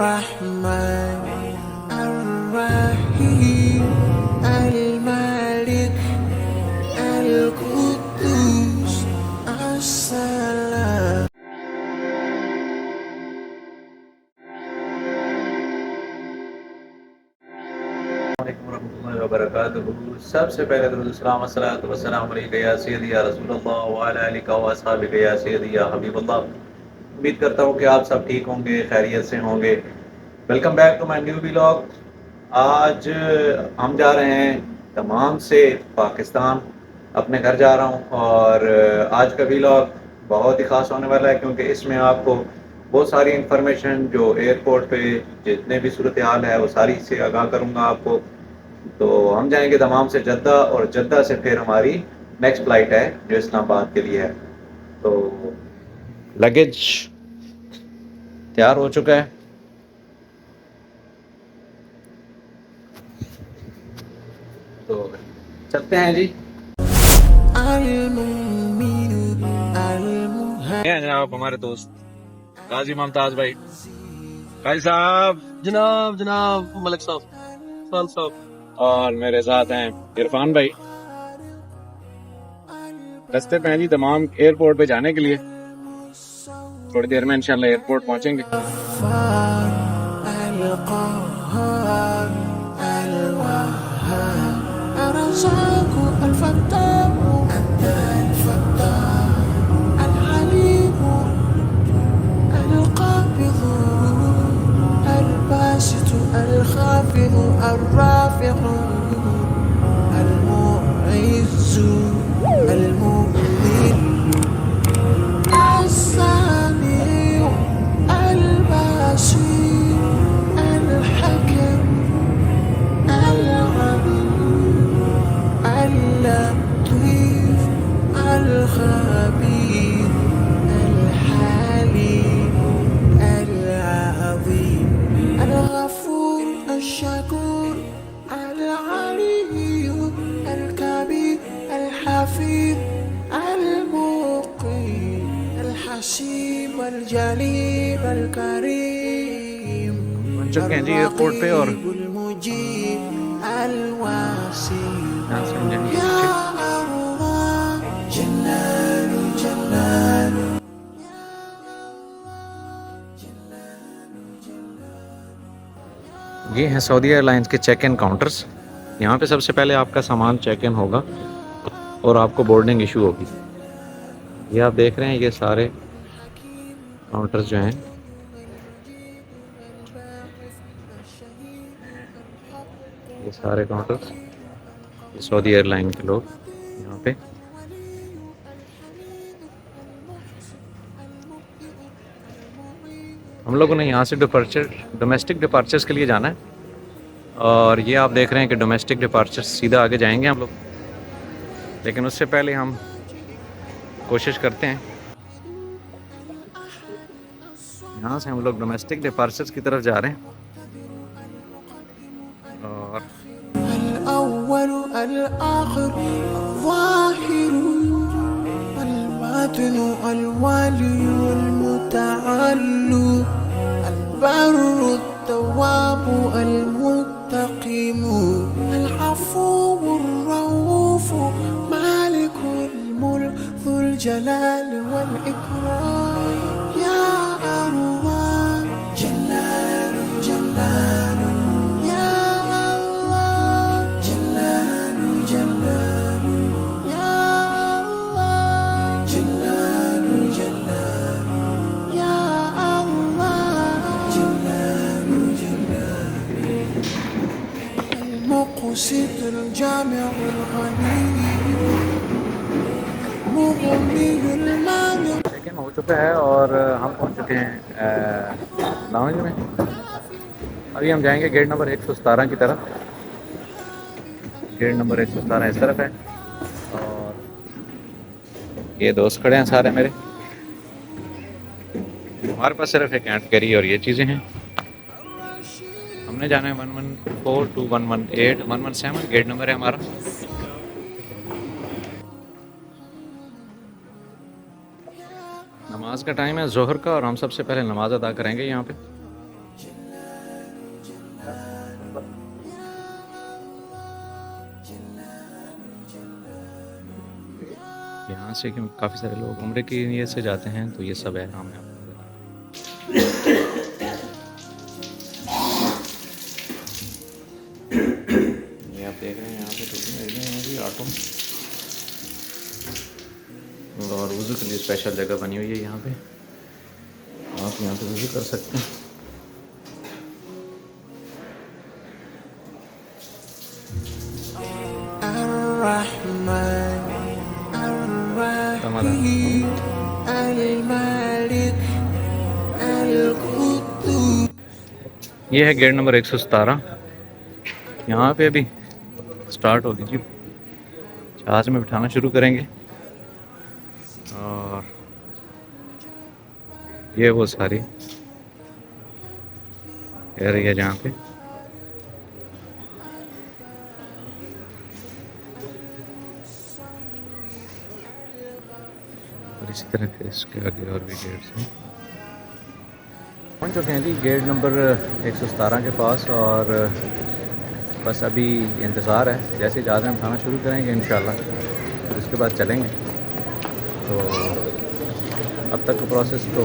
الرحمن الرحيم الملك القدوس السلام. वबरकातुहू। सबसे पहले दुरूद सलात वस्सलाम अलैका या सय्यदी या रसूलल्लाह व अला आलिका व अस्हाबिका या सय्यदी या हबीबल्लाह। उम्मीद करता हूँ कि आप सब ठीक होंगे, खैरियत से होंगे। Welcome back to my new vlog. आज हम जा रहे हैं दमाम से पाकिस्तान, अपने घर जा रहा हूँ। और आज का व्लॉग बहुत ही ख़ास होने वाला है, क्योंकि इसमें आपको बहुत सारी इन्फॉर्मेशन जो एयरपोर्ट पे जितने भी सूरत हाल है वो सारी से आगाह करूँगा आपको। तो हम जाएंगे दमाम से जद्दा, और जद्दा से फिर हमारी नेक्स्ट फ़्लाइट है जो इस्लामाबाद के लिए है। तो लगेज तैयार हो चुका है, तो चलते हैं जी। हैं जनाब हमारे दोस्त काजी मुमताज भाई, काजी साहब, जनाब जनाब मलिक साहब, साल साहब। और मेरे साथ हैं इरफान भाई। रास्ते पे हैं जी तमाम एयरपोर्ट पे जाने के लिए। थोड़ी देर में इंशाल्लाह एयरपोर्ट पहुंचेंगे। الخافض الرافع المعز المذل السميع البصير الحكم العليم اللطيف الخبير الحليم العظيم الغفور الشكور العلي الكبير الحفيظ المقيم الحسيب الجليل الكريم पहुंच चुके हैं जी एयरपोर्ट पे। और الرقيب المجيب الواسع यहाँ से हम जाएंगे يا नीचे। الله جلال جلال. ये हैं सऊदी एयरलाइंस के चेक इन काउंटर्स। यहाँ पे सबसे पहले आपका सामान चेक इन होगा और आपको बोर्डिंग इशू होगी। ये आप देख रहे हैं, ये सारे काउंटर्स जो हैं, ये सारे काउंटर्स ये सऊदी एयरलाइन के लोग यहाँ पे। हम लोगों ने यहाँ से डोमेस्टिक डिपार्चर्स के लिए जाना है। और ये आप देख रहे हैं कि डोमेस्टिक डिपार्चर्स सीधा आगे जाएंगे हम लोग, लेकिन उससे पहले हम कोशिश करते हैं यहाँ से हम लोग डोमेस्टिक डिपार्चर्स की तरफ जा रहे हैं। और الأول الآخر الظاهر الباطن الوالي المتعال البر التواب المنتقم العفو الرؤوف مالك الملك ذو الجلال والإكرام. يا الله جلال جلال. يا الله جلال جلال. يا الله جلال جلال. يا الله جلال جلال. المقسط الجامع الغني المغني المانع. चेक इन हो चुका है और हम पहुँच चुके हैं लाउंज में। अभी हम जाएंगे गेट नंबर 117 की तरफ। गेट नंबर 117 इस तरफ है। और ये दोस्त खड़े हैं सारे मेरे। हमारे पास सिर्फ एक हैंड कैरी और ये चीज़ें हैं। हमने जाना है 114 to 118 117 गेट नंबर है हमारा। नमाज का टाइम है ज़ोहर का, और हम सबसे पहले नमाज अदा करेंगे यहाँ पे। यहाँ से क्योंकि काफ़ी सारे लोग उम्रे की नीयत से जाते हैं, तो ये सब है हम ये आप देख रहे हैं यहाँ पे तो ऑटो और वज़ू के लिए स्पेशल जगह बनी हुई है यहाँ पे, आप यहाँ पे वज़ू कर सकते हैं। الرحمن الرحيم المالك القدوس। ये है गेट नंबर 117। यहाँ पे अभी स्टार्ट होगी जी, जहाज में बिठाना शुरू करेंगे और ये वो सारी एरिया जहाँ पे और इसी तरह फिर इसके आगे और भी गेट्स हैं। पहुँच चुके हैं जी गेट नंबर 117 के पास और बस अभी इंतज़ार है, जैसे जहाज़ में बिठाना शुरू करेंगे इंशाल्लाह फिर उसके बाद चलेंगे। तो अब तक का प्रोसेस तो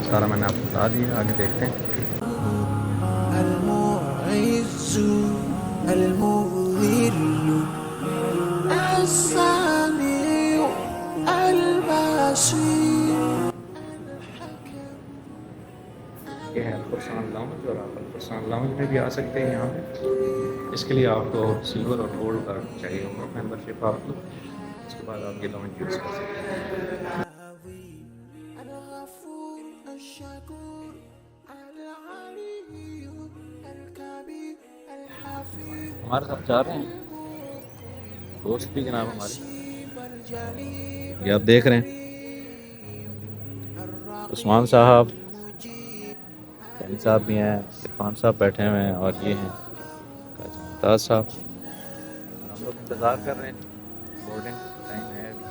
सारा मैंने आपको बता दिया, आगे देखते हैं। المعز المذل السميع البصير ये है अल्फरसान लाउंज और आप अल्फरसान लाउंज में भी आ सकते हैं यहाँ पे। इसके लिए आपको सिल्वर और गोल्ड का चाहिए होगा मेंबरशिप आपको, उसके बाद आप ये लाउंज यूज़ कर सकते हैं। الغفور الشكور العلي الكبير الحفيظ हमारे साथ जा रहे हैं दोस्त भी जनाब हमारे, ये आप देख रहे हैं उस्मान साहब, यानी साहब भी हैं, इरफान साहब बैठे हुए हैं और ये हैं ताज साहब। हम लोग इंतज़ार कर रहे हैं, बोर्डिंग टाइम है अभी।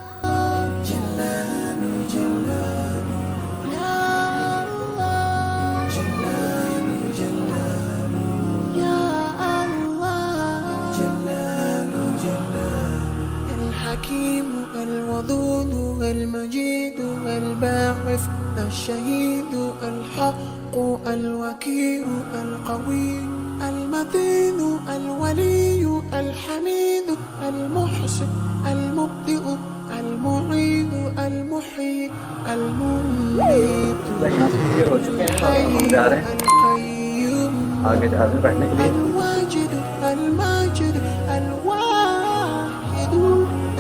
الحكيم الودود المجيد الباعث الشهيد الحق الوكيل القوي المتين الولي الحميد المحسن المبدئ المعيد المحيي المميت الحي القيوم आगे जहाज में बैठने के लिए الواجد الماجد الواحد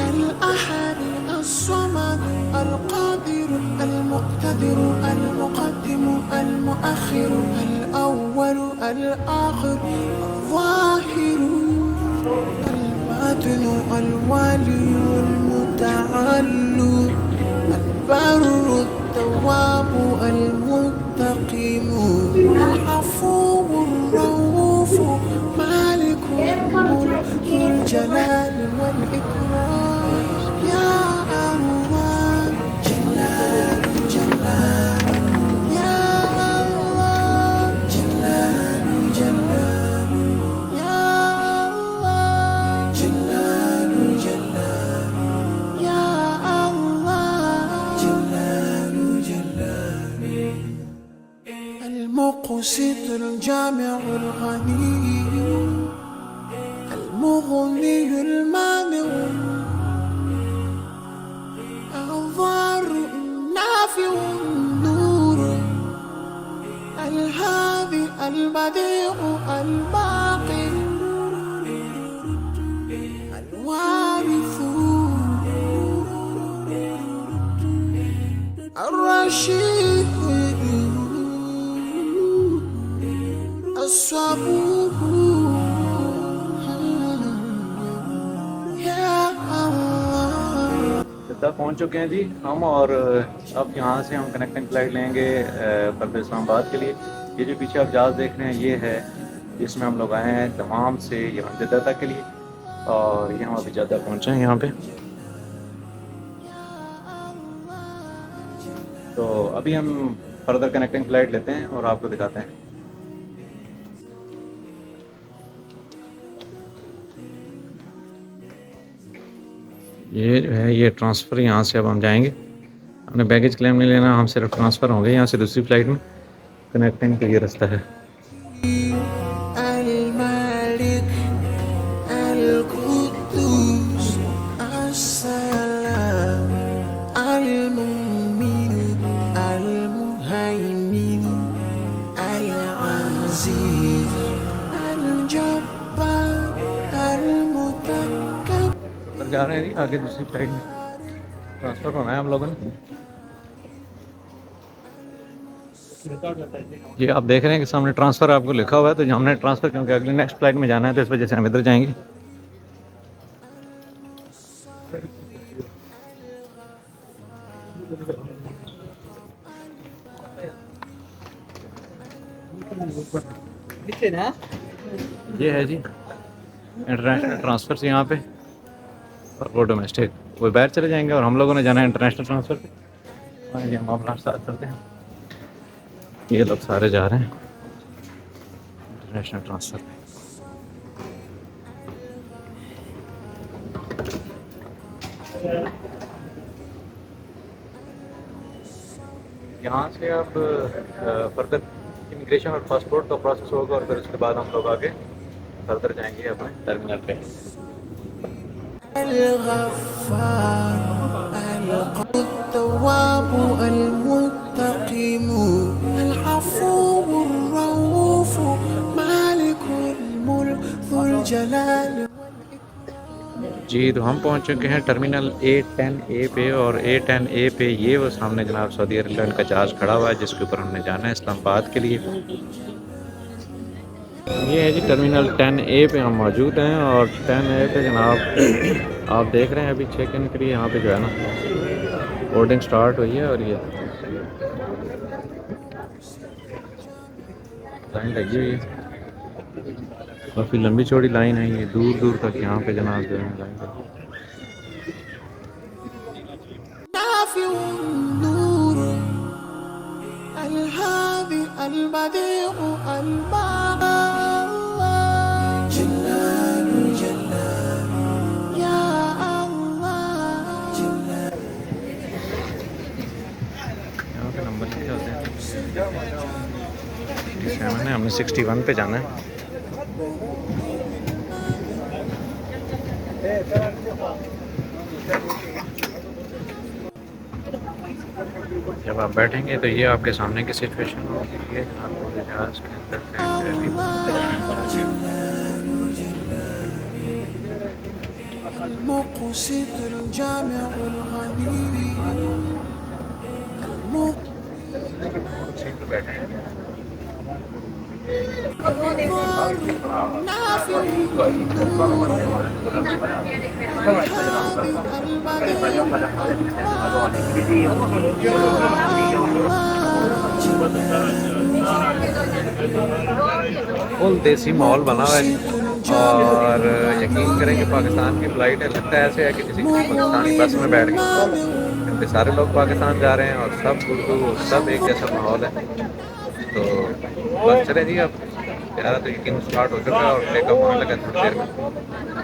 الأحد الصمد القادر المقتدر المقدم المؤخر الأول الآخر الظاهر الباطن الوالي المتعال البر التواب المنتقم العفو الرؤوف مالك الملك ذو الجلال والإكرام يا الله جلال جلال يا الله جلال جلال يا الله جلال جلال يا الله جلال جلال المقسط الجامع الغني المغني المانع الضار النافع النور الهادي البديع الباقي الوارث الرشيد الصبور يا الله जिद्दा पहुंच चुके हैं जी हम, और अब यहाँ से हम कनेक्टिंग फ्लाइट लेंगे परवेज़ इस्लामाबाद के लिए। ये जो पीछे आप जहाज़ देख रहे हैं ये है जिसमें हम लोग आए हैं दमाम से यहाँ जिद्दा तक के लिए, और यहाँ अभी जिद्दा पहुँचे हैं यहाँ पे। तो अभी हम फर्दर कनेक्टिंग फ्लाइट लेते हैं और आपको दिखाते हैं। ये जो है ये ट्रांसफ़र, यहाँ से अब हम जाएंगे, हमने बैगेज क्लेम नहीं लेना, हम सिर्फ ट्रांसफ़र होंगे यहाँ से दूसरी फ़्लाइट में। कनेक्टिंग का ये रास्ता है। الملك القدوس السلام المؤمن المهيمن العزيز الجبار المتكبر। अंदर जा रहे हैं जी, आगे दूसरी फ़्लाइट में ट्रांसफ़र होना है हम लोगों ने। ये आप देख रहे हैं कि सामने ट्रांसफ़र आपको लिखा हुआ है, तो हमने ट्रांसफ़र क्योंकि अगली नेक्स्ट फ़्लाइट में जाना है, तो इस वजह से हम इधर जाएंगे। ये है जी इंटरनेशनल ट्रांसफ़र से यहाँ पे, और वो डोमेस्टिक, वो बाहर चले जाएंगे और हम लोगों ने जाना है इंटरनेशनल ट्रांसफ़र पे। और ये हम अपना साथ करते हैं, ये लोग सारे जा रहे हैं इंटरनेशनल ट्रांसफ़र पे। यहाँ से अब फर्दर इमिग्रेशन और पासपोर्ट का प्रोसेस होगा, और फिर उसके बाद हम लोग आगे फर्दर जाएंगे अपने टर्मिनल पे। الغفار التواب المنتقم العفو الرؤوف مالك الملك ذو الجلال। जी, तो हम पहुंच चुके हैं टर्मिनल A10A पे, और A10A पे ये वो सामने जनाब सऊदी एयरलाइन का जहाज़ खड़ा हुआ है जिसके ऊपर हमने जाना है इस्लामाबाद के लिए। ये है जी टर्मिनल 10A पे हम मौजूद हैं, और 10A पे जनाब आप देख रहे हैं अभी चेक इन के लिए यहाँ पे जो है ना बोर्डिंग स्टार्ट हुई है, और ये लाइन लगी हुई है, काफ़ी लंबी चौड़ी लाइन है, ये दूर दूर तक यहाँ पे जनाब जो है लाइन लगी। نافع النور الهادي البديع البار جلال جلال يا الله جلال। यहाँ पे नंबर लिखे होते हैं 67 है, हमने 61 पे जाना है। जब आप बैठेंगे तो ये आपके सामने की सिचुएशन होगी, ये आपको जहाज़ के अंदर المقسط الجامع الغني बैठे हैं। نافع النور फुल देसी माहौल बना हुआ है, और यकीन करें कि पाकिस्तान की फ़्लाइट है, लगता है ऐसे है कि किसी पाकिस्तानी बस में बैठ गए, क्योंकि सारे लोग पाकिस्तान जा रहे हैं और सब उर्दू, सब एक जैसा माहौल है। तो बस चले जी, अब यार तो यकीन स्टार्ट हो चुका है और टेकअप होने लगा थोड़ी देर में।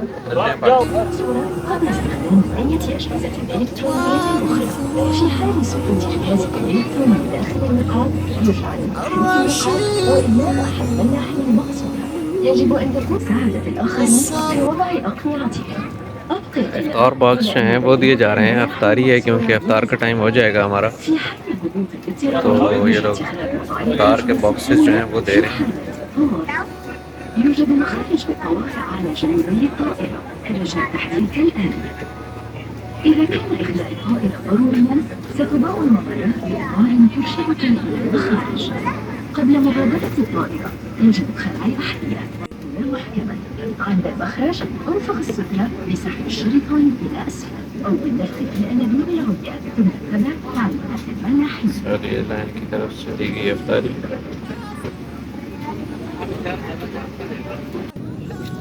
मिलते हैं बाकी। قبل استخدام أي أجهزة إلكترونية أخرى في حال سقوط جهازك الإلكتروني داخل المقعد يجب عليك تحريك المقعد وإيقاف حل الناحية المقصودة. يجب أن تكون ساعدة الآخرين في وضع أقنعتهم. अफ्तार बॉक्स जो हैं वो दिए जा रहे हैं, अफ्तारी है क्योंकि अफ्तार का टाइम हो जाएगा हमारा, तो ये लोग अफ्तार के बॉक्सेस जो हैं वो दे रहे हैं। يوجد مخارج للطوارئ على جانبي الطائرة كرجاء تحريك الآن. إذا كان إخلاء الطائرة ضروريا ستضاء الممرات بإنذار يرشدك إلى المخارج. قبل مغادرة الطائرة يجب خلع الأحذية. محكما عند المخرج انفخ السترة بسحب الشريطين إلى أسفل أو باللف بالأنابيب العليا ثم اتبع تعليمات الملاحين. सऊदी एयरलाइन की तरफ से दी गई अफ्तारी।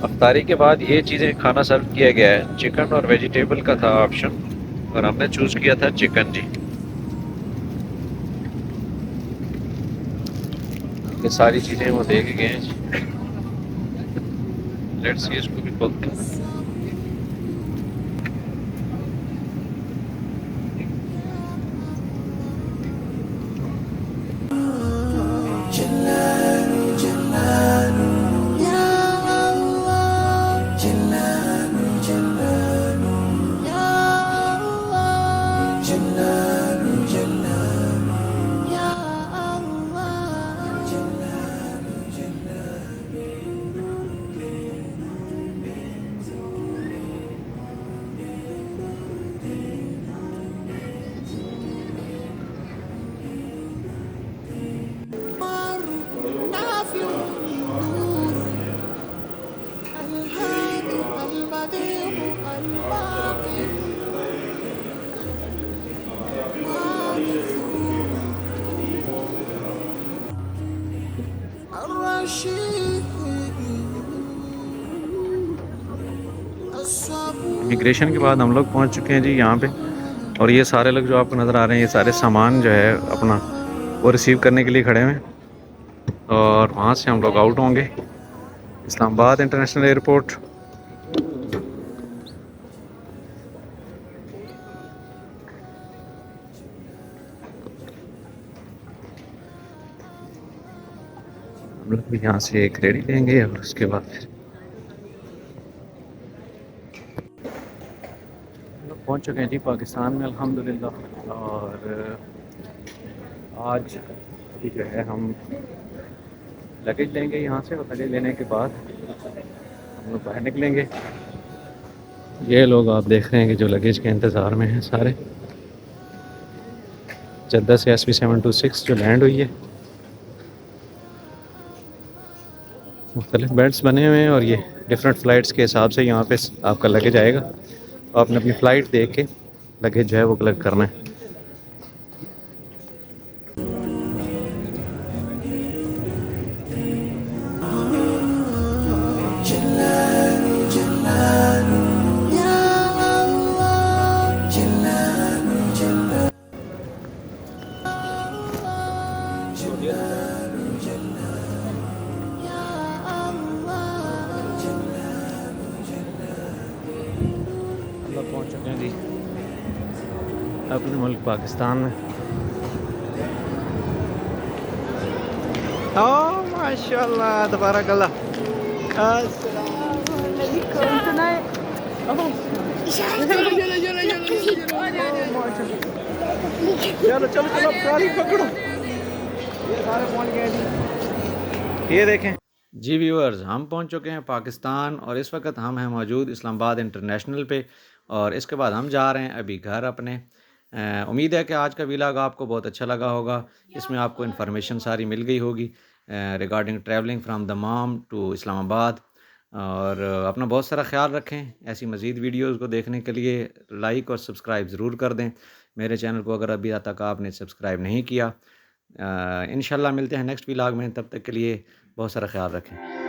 अफ्तारी के बाद ये चीज़ें खाना सर्व किया गया है, चिकन और वेजिटेबल का था ऑप्शन, और हमने चूज़ किया था चिकन जी। ये सारी चीज़ें वो दे के गए हैं। लेट्स सी इसको भी खोलते हैं। رشيد الصبور इमिग्रेशन के बाद हम लोग पहुंच चुके हैं जी यहाँ पे। और ये सारे लोग जो आपको नज़र आ रहे हैं, ये सारे सामान जो है अपना वो रिसीव करने के लिए खड़े हुए हैं। और वहाँ से हम लोग आउट होंगे इस्लामाबाद इंटरनेशनल एयरपोर्ट। हम लोग भी यहाँ से एक रेडी लेंगे और उसके बाद फिर हम लोग पहुँच चुके हैं जी पाकिस्तान में अल्हम्दुलिल्लाह। और आज अभी जो है हम लगेज लेंगे यहाँ से, और लगेज लेने के बाद हम लोग बाहर निकलेंगे। ये लोग आप देख रहे हैं कि जो लगेज के इंतज़ार में हैं सारे। जद्दा से SV726 जो लैंड हुई है, मुख्तलिफ बेड्स बने हुए हैं और ये डिफरेंट फ़्लाइट्स के हिसाब से यहाँ पे आपका लगेज आएगा। तो आपने अपनी फ़्लाइट देख के लगेज जो है वो कलेक्ट करना है। يا الله جلال جلال جلال جلال يا الله جلال हम लोग पहुँच चुके हैं जी अपने मुल्क पाकिस्तान में। माशाल्लाह तबारकल्लाह। चलो चलो चलो ट्रॉली पकड़ो। ये सारे पहुंच गए जी। ये देखें जी व्यूअर्स, हम पहुंच चुके हैं पाकिस्तान और इस वक्त हम हैं मौजूद इस्लामाबाद इंटरनेशनल पे। और इसके बाद हम जा रहे हैं अभी घर अपने। उम्मीद है कि आज का व्लॉग आपको बहुत अच्छा लगा होगा। इसमें आपको इन्फॉर्मेशन सारी मिल गई होगी regarding travelling from Dammam to Islamabad. और अपना बहुत सारा ख्याल रखें। ऐसी मज़ीद वीडियोज़ को देखने के लिए लाइक और सब्सक्राइब ज़रूर कर दें मेरे चैनल को, अगर अभी तक आपने सब्सक्राइब नहीं किया। इंशाल्लाह मिलते हैं नेक्स्ट व्लॉग में, तब तक के लिए बहुत सारा ख्याल रखें।